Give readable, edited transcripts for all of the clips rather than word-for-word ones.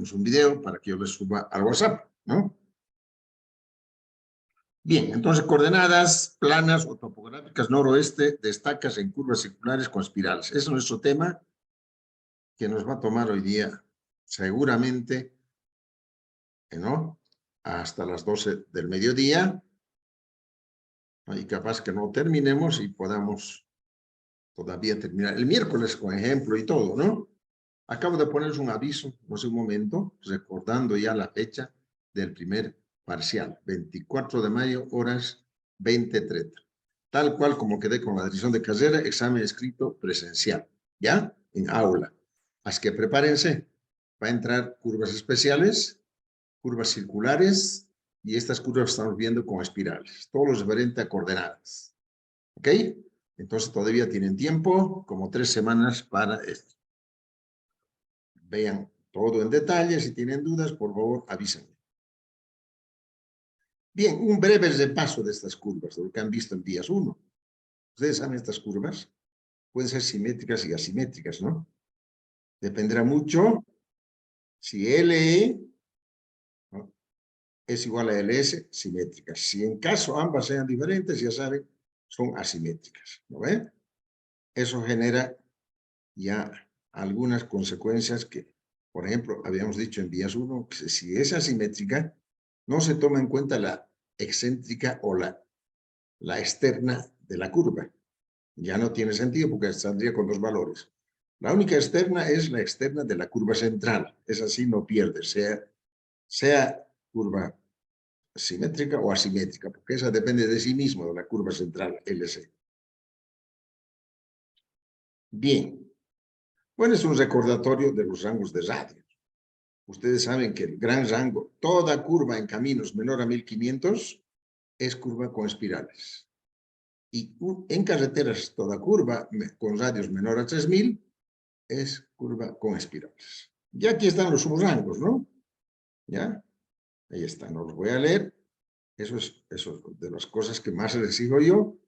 hacemos un video para que yo les suba al WhatsApp, ¿no? Bien, entonces coordenadas planas o topográficas noroeste destacas en curvas circulares con espirales. Ese es nuestro tema que nos va a tomar hoy día seguramente, ¿no? Hasta las 12 del mediodía. Y capaz que no terminemos y podamos todavía terminar el miércoles con ejemplo y todo, ¿no? Acabo de ponerles un aviso, no sé, un momento, recordando ya la fecha del primer parcial, 24 de mayo, horas 20:30. Tal cual como quedé con la dirección de carrera, examen escrito presencial, ¿ya? En aula. Así que prepárense, va a entrar curvas especiales, curvas circulares, y estas curvas estamos viendo con espirales, todo lo referente a coordenadas, ¿ok? Entonces todavía tienen tiempo, como 3 semanas para esto. Vean todo en detalle, si tienen dudas, por favor, avísenme. Bien, un breve repaso de estas curvas, de lo que han visto en días 1. Ustedes saben, estas curvas pueden ser simétricas y asimétricas, ¿no? Dependerá mucho si LE, ¿no?, es igual a LS, simétricas. Si en caso ambas sean diferentes, ya saben, son asimétricas, ¿no ven? Eso genera ya algunas consecuencias que, por ejemplo, habíamos dicho en vías 1, que si es asimétrica, no se toma en cuenta la excéntrica o la externa de la curva. Ya no tiene sentido porque saldría con 2 valores. La única externa es la externa de la curva central. Es así, no pierde, sea curva simétrica o asimétrica, porque esa depende de sí mismo, de la curva central LC. Bien. Bueno, es un recordatorio de los rangos de radio. Ustedes saben que el gran rango, toda curva en caminos menor a 1500 es curva con espirales. Y en carreteras, toda curva con radios menor a 3000 es curva con espirales. Y aquí están los subrangos, ¿no? ¿Ya? Ahí está, no los voy a leer. Eso es de las cosas que más les digo yo,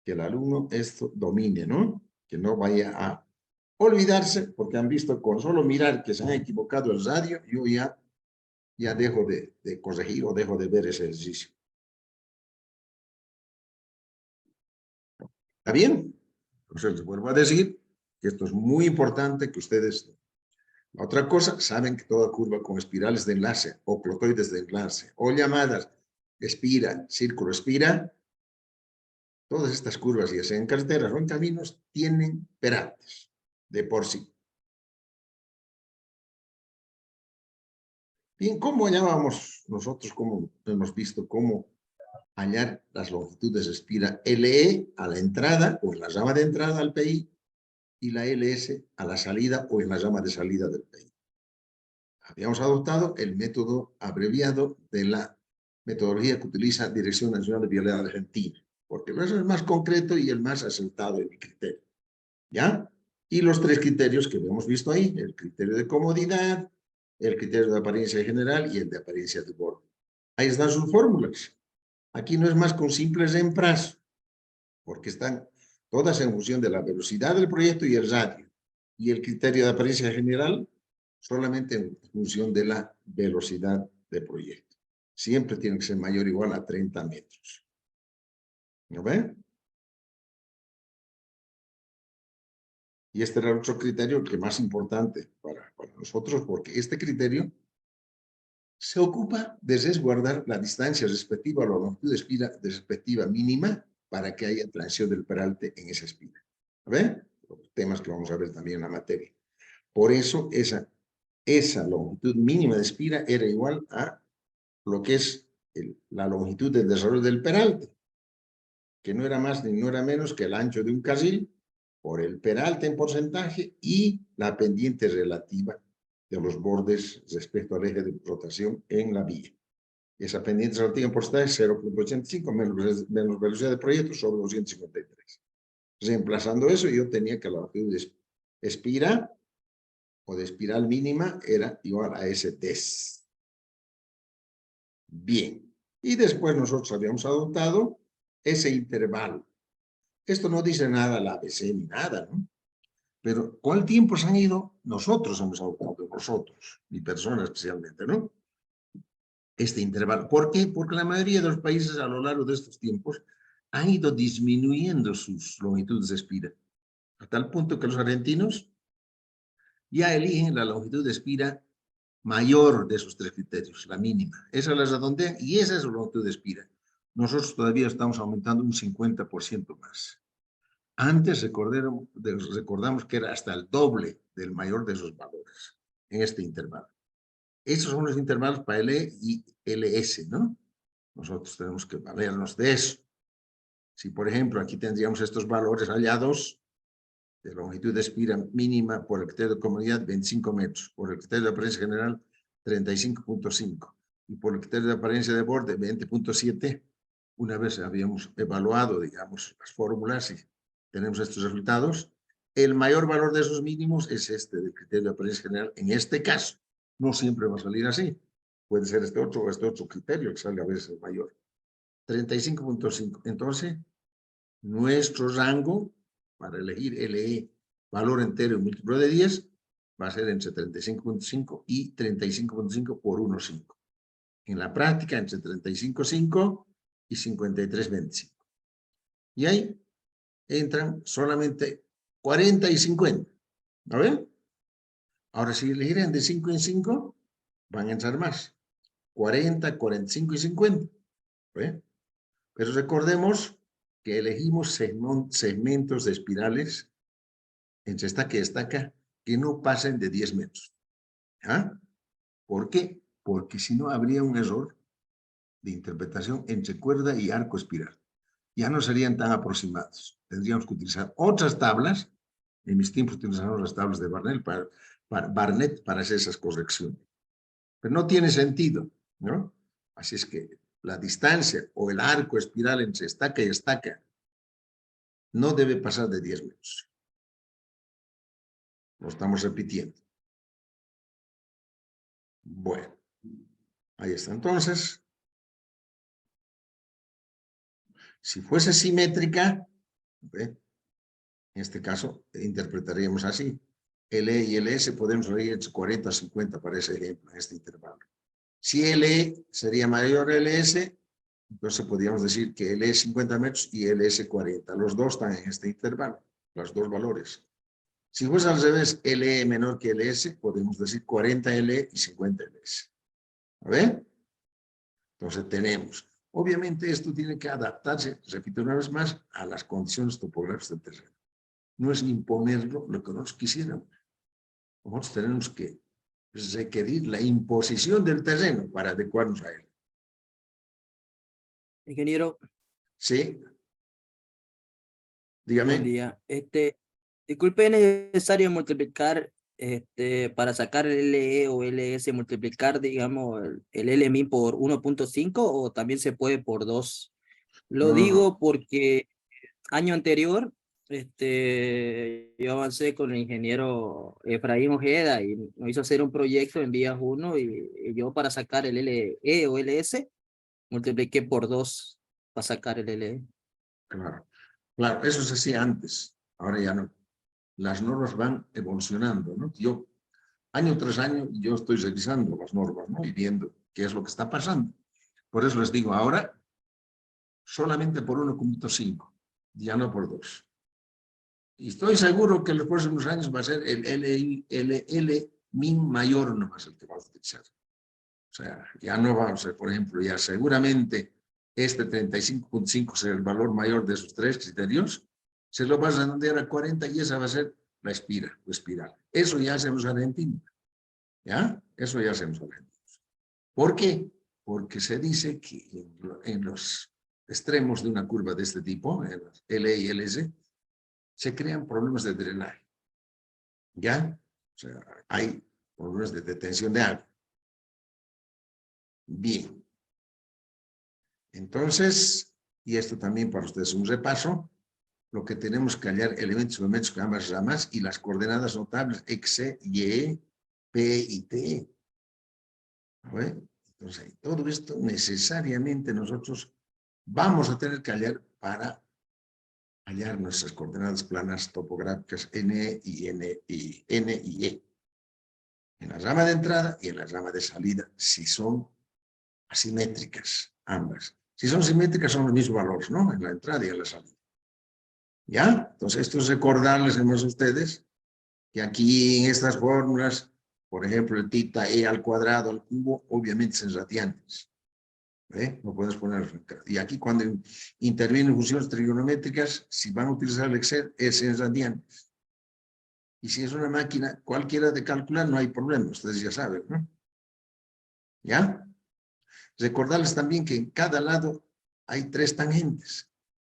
que el alumno esto domine, ¿no? Que no vaya a olvidarse, porque han visto con solo mirar que se han equivocado el radio, yo ya dejo de corregir o dejo de ver ese ejercicio. ¿Está bien? Entonces les vuelvo a decir que esto es muy importante que ustedes... La otra cosa, saben que toda curva con espirales de enlace o clotoides de enlace o llamadas espira, círculo espira, todas estas curvas, ya sean en carreteras o en caminos, tienen perantes de por sí. Bien, ¿cómo hallábamos nosotros, cómo hemos visto cómo hallar las longitudes de espira LE a la entrada o en la rama de entrada al PI y la LS a la salida o en la rama de salida del PI? Habíamos adoptado el método abreviado de la metodología que utiliza Dirección Nacional de Vialidad Argentina, porque eso es el más concreto y el más acertado en mi criterio, ¿ya? Y los 3 criterios que hemos visto ahí, el criterio de comodidad, el criterio de apariencia general y el de apariencia de borde. Ahí están sus fórmulas. Aquí no es más que un simple reemplazo, porque están todas en función de la velocidad del proyecto y el radio. Y el criterio de apariencia general solamente en función de la velocidad del proyecto. Siempre tiene que ser mayor o igual a 30 metros. ¿No ven? Y este era otro criterio que más importante para nosotros, porque este criterio se ocupa de resguardar la distancia respectiva a la longitud de espira respectiva mínima para que haya transición del peralte en esa espira. ¿Ven? Los temas que vamos a ver también en la materia. Por eso esa longitud mínima de espira era igual a lo que es la longitud del desarrollo del peralte, que no era más ni no era menos que el ancho de un carril por el peralte en porcentaje y la pendiente relativa de los bordes respecto al eje de rotación en la vía. Esa pendiente relativa en porcentaje es 0.85 menos velocidad de proyecto sobre 253. Reemplazando eso, yo tenía que la longitud de espira o de espiral mínima era igual a ese DES. Bien. Y después nosotros habíamos adoptado ese intervalo. Esto no dice nada la ABC ni nada, ¿no? Pero con el tiempo se han ido, nosotros hemos adoptado nosotros, mi persona especialmente, ¿no? Este intervalo. ¿Por qué? Porque la mayoría de los países a lo largo de estos tiempos han ido disminuyendo sus longitudes de espira, a tal punto que los argentinos ya eligen la longitud de espira mayor de esos tres criterios, la mínima. Esa la redondean y esa es la longitud de espira. Nosotros todavía estamos aumentando un 50% más. Antes recordamos que era hasta el doble del mayor de esos valores en este intervalo. Esos son los intervalos para LE y LS, ¿no? Nosotros tenemos que valernos de eso. Si, por ejemplo, aquí tendríamos estos valores hallados de longitud de espira mínima por el criterio de comunidad, 25 metros, por el criterio de apariencia general, 35.5, y por el criterio de apariencia de borde, 20.7. Una vez habíamos evaluado, digamos, las fórmulas y tenemos estos resultados, el mayor valor de esos mínimos es este del criterio de apariencia general. En este caso, no siempre va a salir así. Puede ser este otro o este otro criterio que salga a veces mayor. 35.5. Entonces, nuestro rango para elegir LE, valor entero y múltiplo de 10, va a ser entre 35.5 y 35.5 por 1,5. En la práctica, entre 35.5 y 53.25. Y ahí entran solamente 40 y 50. ¿No ven? Ahora, si eligieran de 5 en 5, van a entrar más. 40, 45 y 50. ¿Ven? Pero recordemos que elegimos segmentos de espirales entre estaca y estaca que no pasen de 10 metros. ¿Ah? ¿Por qué? Porque si no habría un error de interpretación entre cuerda y arco espiral. Ya no serían tan aproximados. Tendríamos que utilizar otras tablas. En mis tiempos utilizamos las tablas de Barnett para hacer esas correcciones. Pero no tiene sentido, ¿no? Así es que la distancia o el arco espiral entre estaca y estaca no debe pasar de 10 metros. Lo estamos repitiendo. Bueno, ahí está. Entonces, si fuese simétrica, ¿ve? En este caso, interpretaríamos así. LE y LS podemos reír entre 40 a 50 para ese ejemplo, en este intervalo. Si LE sería mayor a LS, entonces podríamos decir que LE 50 metros y LS 40. Los dos están en este intervalo, los dos valores. Si fuese al revés, LE menor que LS, podemos decir 40 LE y 50 LS. ¿A ver? Entonces tenemos, obviamente esto tiene que adaptarse, repito una vez más, a las condiciones topográficas del terreno. No es imponerlo lo que nosotros quisiéramos. Nosotros tenemos que requerir la imposición del terreno para adecuarnos a él. Ingeniero, Sí, buen dígame. día. Disculpe, ¿es necesario multiplicar para sacar el LE o LS, multiplicar, digamos, el LMIN por 1.5 o también se puede por 2? Lo No, no, digo porque año anterior yo avancé con el ingeniero Efraín Ojeda y nos hizo hacer un proyecto en Vías 1 y yo para sacar el LE o LS multipliqué por 2 para sacar el LE. claro. Claro, eso se hacía antes, ahora ya no. Las normas van evolucionando, ¿no? Yo, año tras año, yo estoy revisando las normas, ¿no? Y viendo qué es lo que está pasando. Por eso les digo, ahora solamente por 1.5, ya no por 2. Y estoy seguro que en los próximos años va a ser el L min mayor nomás el que va a utilizar. O sea, ya no vamos a, por ejemplo, ya seguramente este 35.5 será el valor mayor de esos tres criterios, se lo vas a redondear a 40 y esa va a ser la espiral. Eso ya hacemos Argentina. ¿Ya? Eso ya hacemos Argentina. ¿Por qué? Porque se dice que en los extremos de una curva de este tipo, en los L y LS, se crean problemas de drenaje. ¿Ya? O sea, hay problemas de detención de agua. Bien. Entonces, y esto también para ustedes un repaso, lo que tenemos que hallar elementos geométricos de ambas ramas y las coordenadas notables X, Y, P y T. ¿Ve? Entonces, todo esto necesariamente nosotros vamos a tener que hallar para hallar nuestras coordenadas planas topográficas N y E. en la rama de entrada y en la rama de salida, si son asimétricas, ambas. Si son simétricas, son los mismos valores, ¿no? En la entrada y en la salida. ¿Ya? Entonces, esto es recordarles a ustedes que aquí en estas fórmulas, por ejemplo, el tita e al cuadrado al cubo, obviamente es en radianes. No puedes poner. Y aquí cuando intervienen funciones trigonométricas, si van a utilizar el Excel, es en radianes. Y si es una máquina cualquiera de calcular, no hay problema, ustedes ya saben, ¿no? ¿Ya? Recordarles también que en cada lado hay 3 tangentes.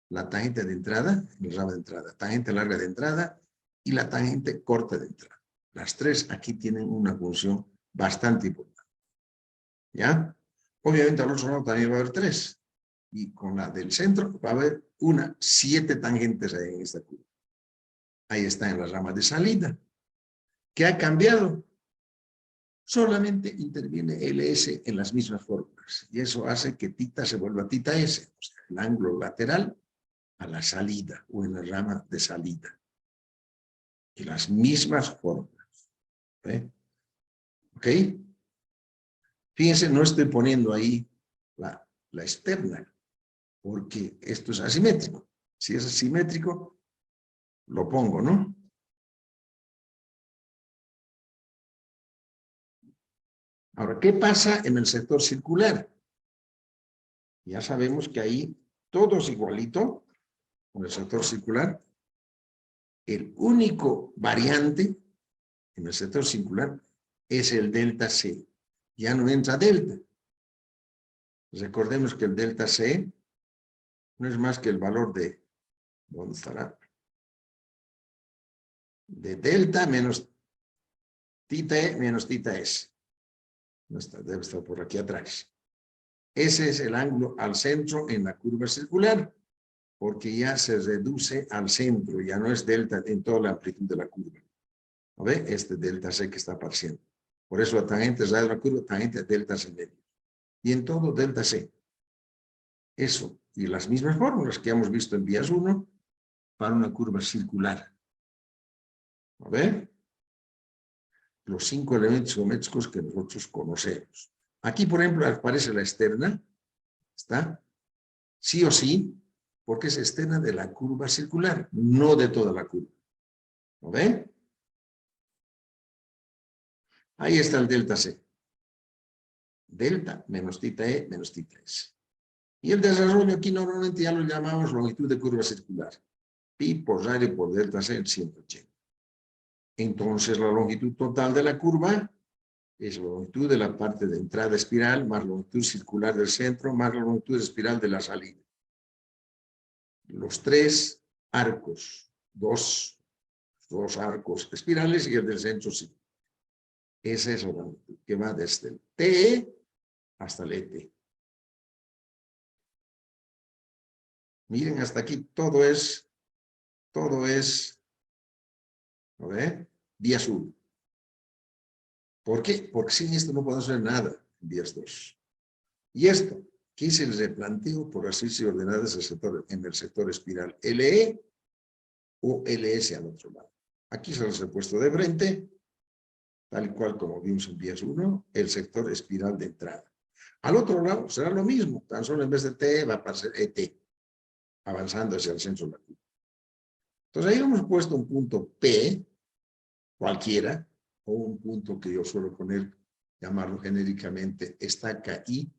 La tangente de entrada, en la rama de entrada, tangente larga de entrada y la tangente corta de entrada. Las 3 aquí tienen una función bastante importante. ¿Ya? Obviamente al otro lado también va a haber 3. Y con la del centro va a haber 7 tangentes ahí en esta curva. Ahí está en la rama de salida. ¿Qué ha cambiado? Solamente interviene LS en las mismas fórmulas. Y eso hace que tita se vuelva tita S. O sea, el ángulo lateral a la salida o en la rama de salida. Y las mismas fórmulas. ¿Ok? Fíjense, no estoy poniendo ahí la externa, porque esto es asimétrico. Si es asimétrico, lo pongo, ¿no? Ahora, ¿qué pasa en el sector circular? Ya sabemos que ahí todo es igualito con el sector circular. El único variante en el sector circular es el delta C. Ya no entra delta. Recordemos que el delta C no es más que el valor de, ¿dónde estará? De delta menos tita E menos tita S. No está, debe estar por aquí atrás. Ese es el ángulo al centro en la curva circular, porque ya se reduce al centro, ya no es delta en toda la amplitud de la curva. ¿No ve? Este delta C que está apareciendo. Por eso la tangente radio de la curva, tangente delta C medio. Y en todo delta C. Eso. Y las mismas fórmulas que hemos visto en vías 1 para una curva circular. ¿No ve? Los 5 elementos geométricos que nosotros conocemos. Aquí, por ejemplo, aparece la externa. ¿Está? Sí o sí, porque es externa de la curva circular, no de toda la curva. ¿Lo ven? Ahí está el delta C. Delta menos tita E menos tita S. Y el desarrollo aquí normalmente ya lo llamamos longitud de curva circular. Pi por radio por delta C en 180. Entonces la longitud total de la curva es la longitud de la parte de entrada espiral más la longitud circular del centro más la longitud espiral de la salida. Los 3 arcos, dos arcos espirales y el del centro sí. Esa es la longitud que va desde el TE hasta el ET. Miren, hasta aquí todo es, ¿no ve? Vía azul. ¿Por qué? Porque sin esto no podemos hacer nada en vías 2. Y esto, ¿qué es el replanteo por así se ordenadas en el sector espiral? LE o LS al otro lado. Aquí se los he puesto de frente, tal cual como vimos en vías 1, el sector espiral de entrada. Al otro lado será lo mismo, tan solo en vez de T va a pasar ET, avanzando hacia el centro de la curva. Entonces ahí hemos puesto un punto P, cualquiera, o un punto que yo suelo poner, llamarlo genéricamente estaca I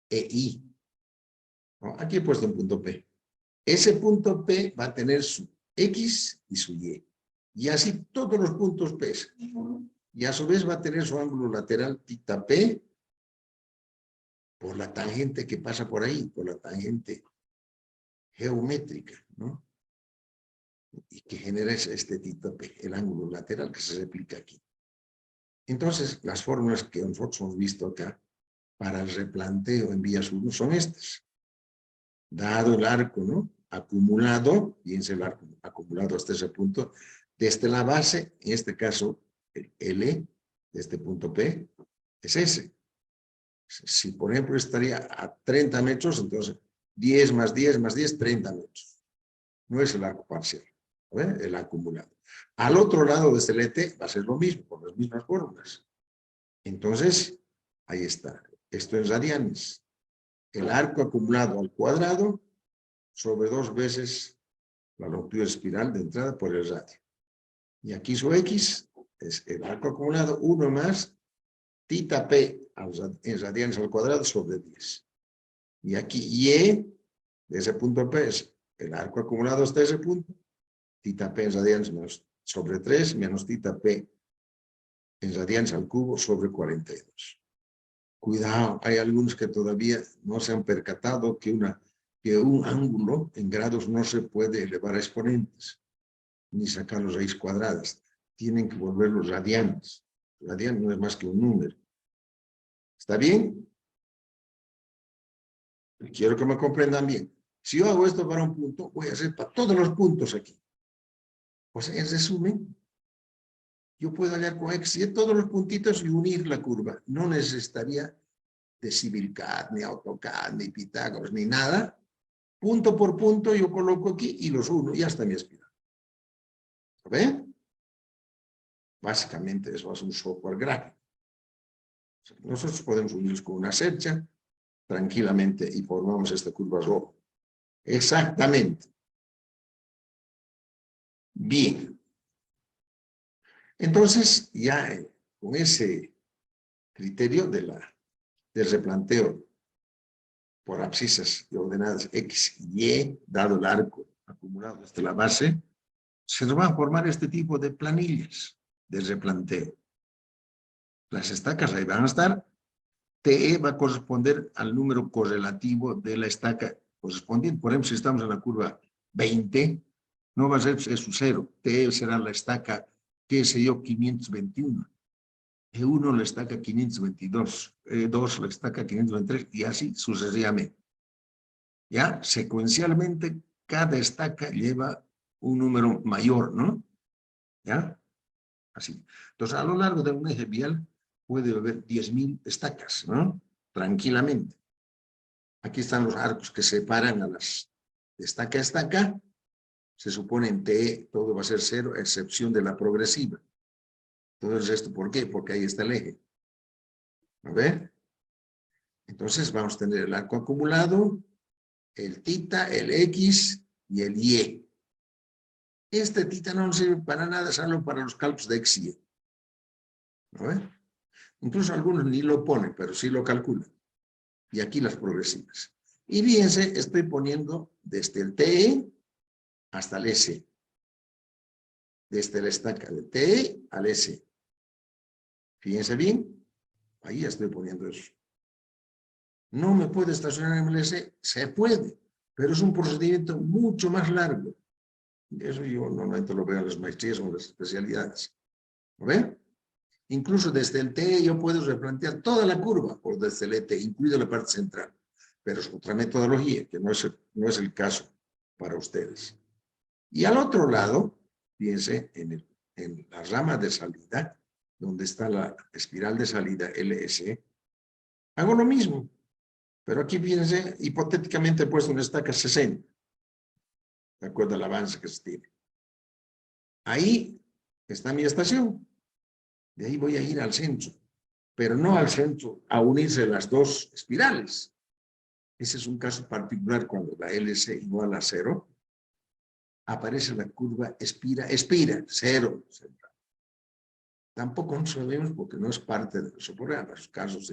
e I. ¿No? Aquí he puesto un punto P. Ese punto P va a tener su X y su Y. Y así todos los puntos P. Y a su vez va a tener su ángulo lateral tita P por la tangente que pasa por ahí, por la tangente geométrica, ¿no? Y que genera este tita P, el ángulo lateral que se replica aquí. Entonces, las fórmulas que nosotros hemos visto acá para el replanteo en vías 1 son estas. Dado el arco, ¿no? Acumulado, fíjense el arco acumulado hasta ese punto, desde la base, en este caso, el L, de este punto P, es ese. Si, por ejemplo, estaría a 30 metros, entonces 10 más 10 más 10, 30 metros. No es el arco parcial, ¿no? El acumulado. Al otro lado de este LT va a ser lo mismo, con las mismas fórmulas. Entonces, ahí está. Esto es radianes. El arco acumulado al cuadrado sobre 2 veces la longitud espiral de entrada por el radio. Y aquí su X es el arco acumulado 1 más tita P en radianes al cuadrado sobre 10. Y aquí Y de ese punto P es el arco acumulado hasta ese punto, tita P en radianes menos sobre 3 menos tita P en radianes al cubo sobre 42. Cuidado, hay algunos que todavía no se han percatado que un ángulo en grados no se puede elevar a exponentes, ni sacar las raíces cuadradas. Tienen que volverlos radianes. Radian no es más que un número. ¿Está bien? Quiero que me comprendan bien. Si yo hago esto para un punto, voy a hacer para todos los puntos aquí. Pues en resumen, yo puedo hallar con X y todos los puntitos y unir la curva. No necesitaría de CivilCAD, ni AutoCAD, ni Pitágoras, ni nada. Punto por punto yo coloco aquí y los uno y ya está mi espiral. ¿Lo ven? Básicamente eso es un software gráfico. Nosotros podemos unirlos con una cercha tranquilamente y formamos esta curva roja. Exactamente. Bien. Entonces, ya con ese criterio del replanteo por abscisas y ordenadas X y Y, dado el arco acumulado desde la base, se nos van a formar este tipo de planillas de replanteo. Las estacas ahí van a estar. TE va a corresponder al número correlativo de la estaca correspondiente. Por ejemplo, si estamos en la curva 20, no va a ser su 0. TE será la estaca, qué sé yo, 521. E1 la estaca 522. E2 la estaca 523 y así sucesivamente. Ya, secuencialmente, cada estaca lleva un número mayor, ¿no? ¿Ya? Así. Entonces, a lo largo de un eje vial puede haber 10.000 estacas, ¿no? Tranquilamente. Aquí están los arcos que separan a las estaca a estaca. Se supone en TE todo va a ser 0, a excepción de la progresiva. Entonces, ¿esto por qué? Porque ahí está el eje. ¿A ver? Entonces, vamos a tener el arco acumulado, el tita, el X y el Y. Este tita no sirve para nada, salvo para los cálculos de X y Y. ¿No ve? Incluso algunos ni lo ponen, pero sí lo calculan. Y aquí las progresivas. Y fíjense, estoy poniendo desde el TE hasta el S. Desde la estaca de TE al S. Fíjense bien, ahí ya estoy poniendo eso. No me puede estacionar en el S, se puede, pero es un procedimiento mucho más largo. Eso yo normalmente lo veo en las maestrías o en las especialidades. ¿Lo ven? Incluso desde el TE yo puedo replantear toda la curva, o desde el ET, incluida la parte central. Pero es otra metodología, que no es el caso para ustedes. Y al otro lado, fíjense, en la rama de salida, donde está la espiral de salida LS, hago lo mismo. Pero aquí, fíjense, hipotéticamente he puesto una estaca 60, de acuerdo al avance que se tiene. Ahí está mi estación. De ahí voy a ir al centro, pero no al centro a unirse las dos espirales. Ese es un caso particular cuando la LC igual a 0, aparece la curva expira, 0. Tampoco no sabemos porque no es parte de los programas, los casos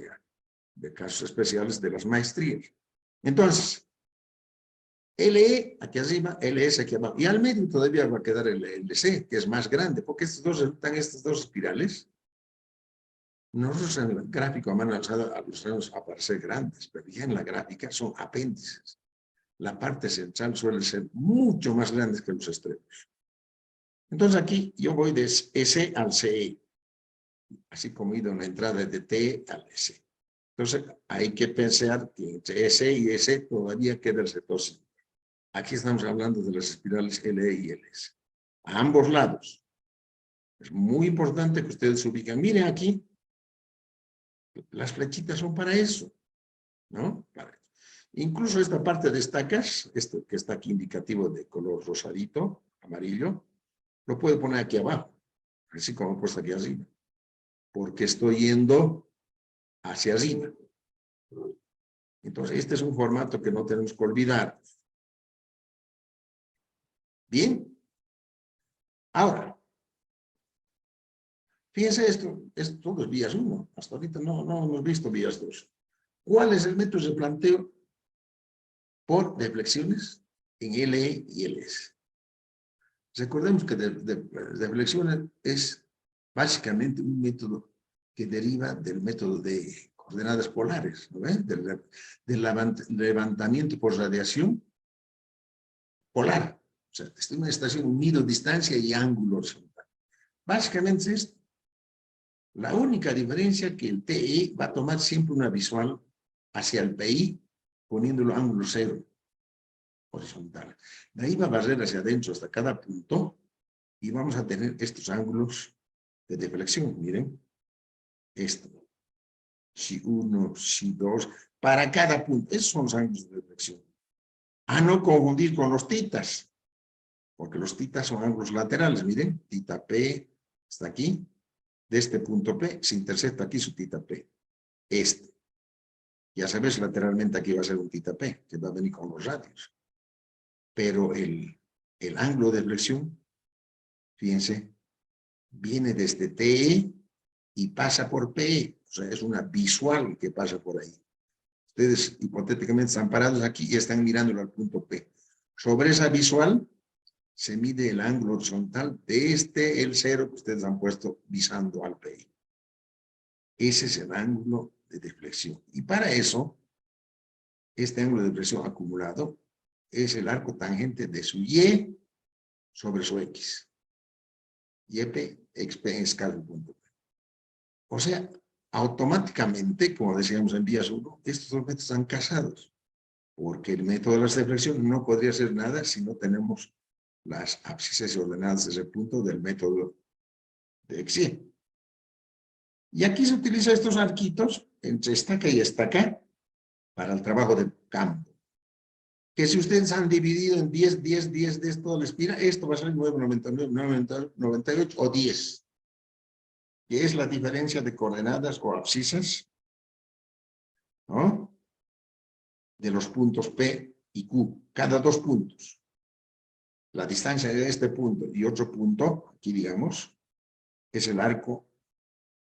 de casos especiales de las maestrías. Entonces, LE aquí arriba, LS aquí abajo. Y al medio todavía va a quedar el LC, que es más grande, porque están estas dos espirales. Nosotros en el gráfico a mano alzada a los lados aparecen grandes, pero ya en la gráfica son apéndices. La parte central suele ser mucho más grande que los extremos. Entonces aquí yo voy de S al CE, así como he ido en la entrada de T al S. Entonces hay que pensar que entre S y S todavía queda el sector C. Aquí estamos hablando de las espirales LE y LS. A ambos lados. Es muy importante que ustedes se ubiquen. Miren aquí, las flechitas son para eso, ¿no? Incluso esta parte de estacas, esto que está aquí indicativo de color rosadito, amarillo, lo puedo poner aquí abajo, así como he puesto aquí arriba, porque estoy yendo hacia arriba. Entonces, este es un formato que no tenemos que olvidar. Bien. Ahora, fíjense esto, todo es vías 1. Hasta ahorita no hemos visto vías 2. ¿Cuál es el método de planteo? Por deflexiones en LE y LS. Recordemos que deflexiones es básicamente un método que deriva del método de coordenadas polares, ¿no ven? Del levantamiento por radiación polar. O sea, es una estación unido, distancia y ángulo horizontal. Básicamente es la única diferencia que el TE va a tomar siempre una visual hacia el PI, poniéndolo ángulo cero horizontal. De ahí va a barrer hacia adentro hasta cada punto y vamos a tener estos ángulos de deflexión. Miren, esto. Si 1, si 2, para cada punto. Esos son los ángulos de deflexión. A no confundir con los titas, porque los titas son ángulos laterales. Miren, tita P está aquí. De este punto P se intersecta aquí su tita P. Este. Ya sabes, lateralmente aquí va a ser un tita P, que va a venir con los radios. Pero el ángulo de deflexión, fíjense, viene desde TE y pasa por PE. O sea, es una visual que pasa por ahí. Ustedes hipotéticamente están parados aquí y están mirándolo al punto P. Sobre esa visual se mide el ángulo horizontal desde el cero que ustedes han puesto visando al PI. Ese es el ángulo de deflexión. Y para eso, este ángulo de deflexión acumulado es el arco tangente de su Y sobre su X. YP, XP es cada punto P. O sea, automáticamente, como decíamos en vías 1, estos dos métodos están casados, porque el método de la deflexión no podría ser nada si no tenemos las abscisas ordenadas desde el punto del método de XY. Y aquí se utilizan estos arquitos entre estaca y estaca para el trabajo de campo. Que si ustedes han dividido en 10, 10, 10 de esto les pira, esto va a ser 9,99, 9,98 o 10. Que es la diferencia de coordenadas o abscisas, ¿no? De los puntos P y Q, cada dos puntos. La distancia de este punto y otro punto, aquí digamos, es el arco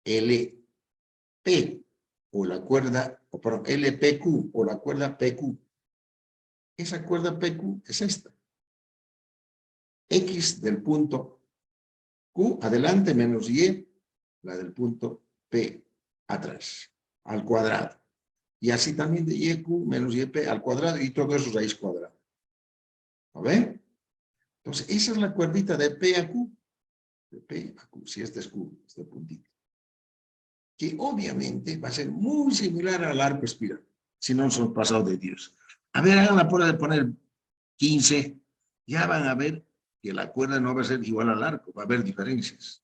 LP, o la cuerda, o perdón, LPQ, o la cuerda PQ. Esa cuerda PQ es esta. X del punto Q adelante menos Y, la del punto P atrás, al cuadrado. Y así también de YQ menos YP al cuadrado y todo eso raíz cuadrada. ¿Lo ven? Entonces, esa es la cuerdita de P a Q. De P a Q, si este es Q, este puntito. Que obviamente va a ser muy similar al arco espiral, si no son pasados de Dios. A ver, hagan la prueba de poner 15, ya van a ver que la cuerda no va a ser igual al arco, va a haber diferencias.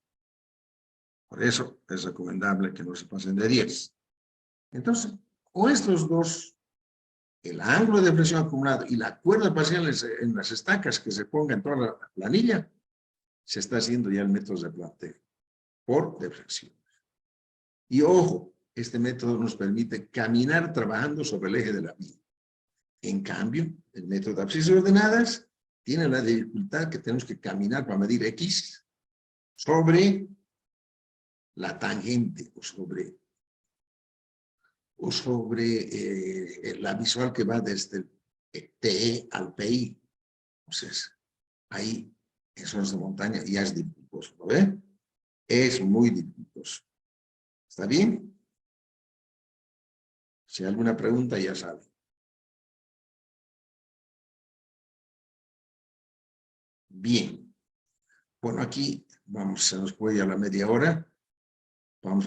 Por eso es recomendable que no se pasen de 10. Entonces, o estos dos, el ángulo de deflexión acumulado y la cuerda parcial en las estacas que se ponga en toda la planilla, se está haciendo ya el método de planteo por deflexión. Y ojo, este método nos permite caminar trabajando sobre el eje de la vía. En cambio, el método de abscisas ordenadas tiene la dificultad que tenemos que caminar para medir X sobre la tangente o sobre la visual que va desde el TE al PI. Entonces, ahí en zonas de montaña ya es dificultoso, ¿lo ven? Es muy dificultoso. ¿Está bien? Si hay alguna pregunta, ya saben. Bien. Bueno, aquí vamos, se nos puede ir a la media hora. Vamos